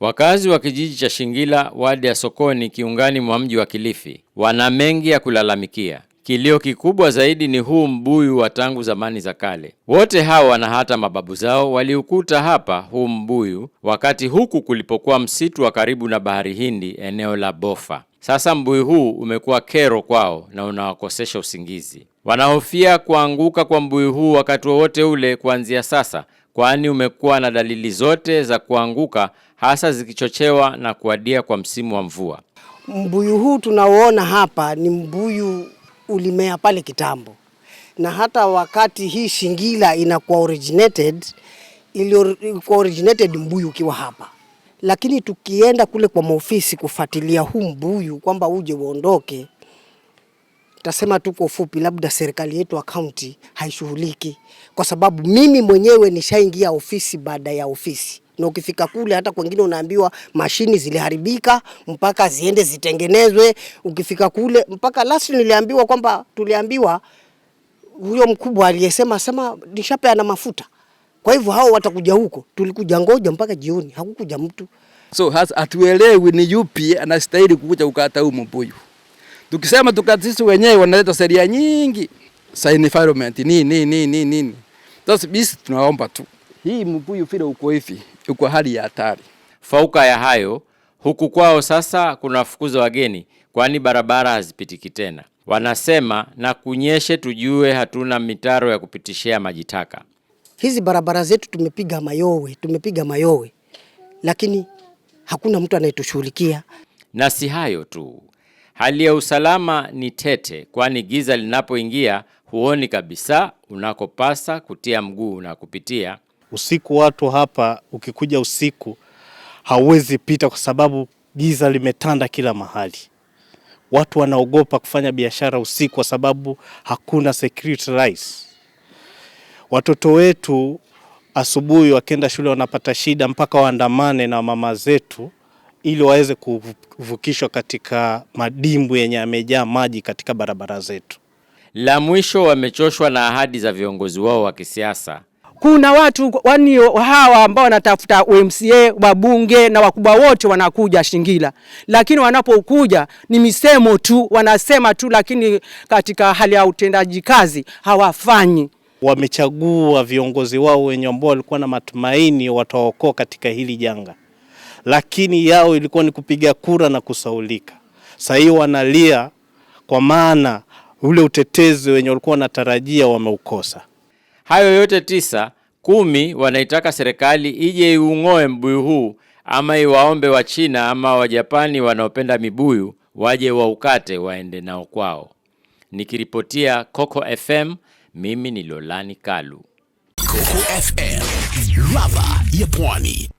Wakazi wa kijiji cha Shingila, wadi ya Sokoni, kiungani mwa mji wa Kilifi, wana mengi ya kulalamikia. Kilio kikubwa zaidi ni huu mbuyu wa tangu zamani za kale. Wote hawa na hata mababu zao waliukuta hapa huu mbuyu wakati huku kulipokuwa msitu wa karibu na Bahari Hindi, eneo la Bofa. Sasa mbuyu huu umekuwa kero kwao na unawakosesha usingizi. Wanahofia kuanguka kwa mbuyu huu wakati wowote ule kuanzia sasa, kwani umekuwa na dalili zote za kuanguka, hasa zikichochewa na kuadia kwa msimu wa mvua. Mbuyu huu tunaoona hapa ni mbuyu ulimea pale kitambo, na hata wakati hii Shingila inakuwa originated mbuyu ukiwa hapa. Lakini tukienda kule kwa maofisi kufuatilia huu mbuyu kwamba uje uondoke, tasema tu kwa ufupi, labda serikali yetu wa county haishughuliki, kwa sababu mimi mwenyewe nishaingia ofisi baada ya ofisi. Na ukifika kule hata kwingine unaambiwa mashini ziliharibika mpaka ziende zitengenezwe. Ukifika kule mpaka last niliambiwa kwamba tuliambiwa huyo mkubwa aliyesema nishapeana mafuta, kwa hivyo hao watakuja huko. Tulikuja ngoja mpaka jioni, hakukuja mtu. So hatuelewi ni yupi anastahili kukuja kukata huu mbuyu. Tukisema tukatisi wenyewe wanaleta sheria nyingi. Sign environment nini. Sasa bisi tunaomba tu hii mbuyu vile uko hivi, uko hali ya hatari. Fauka ya hayo, huku kwao sasa kuna fukuza wageni, kwani barabara hazipitiki tena. Wanasema na kunyeshe tujue hatuna mitaro ya kupitishia maji taka. Hizi barabara zetu tumepiga mayowe, lakini hakuna mtu anayetushughulikia. Na si hayo tu, hali ya usalama ni tete, kwani giza linapoingia huoni kabisa unakopasa kutia mguu na kupitia. Usiku watu hapa, ukikuja usiku hauwezi pita kwa sababu giza limetanda kila mahali. Watu wanaogopa kufanya biashara usiku kwa sababu hakuna security lights. Watoto wetu asubuhi wakienda shule wanapata shida mpaka waandamane na mama zetu ili waweze kuvukishwa katika madimbu yenye yamejaa maji katika barabara zetu. La mwisho, wamechoshwa na ahadi za viongozi wao wa kisiasa. Kuna watu hawa ambao wanatafuta MCA, wabunge na wakubwa wote wanakuja Shingila, lakini wanapokuja ni misemo tu, wanasema tu, lakini katika hali ya utendaji kazi hawafanyi. Wamechagua viongozi wao wenye ambao walikuwa na matumaini wataokoa katika hili janga, lakini yao ilikuwa ni kupiga kura na kusaulika. Sasa hiyo wanalia kwa maana ule utetezi wenye walikuwa wanatarajia wameukosa. Hayo yote 9, 10 wanaitaka serikali ije iung'oe mbuyu huu, ama iwaombe wa China ama wa Japani wanaopenda mibuyu waje waukate waende nao kwao. Nikiripotia Coco FM, mimi ni Lolani Kalu. Coco FM, ladha ya Pwani.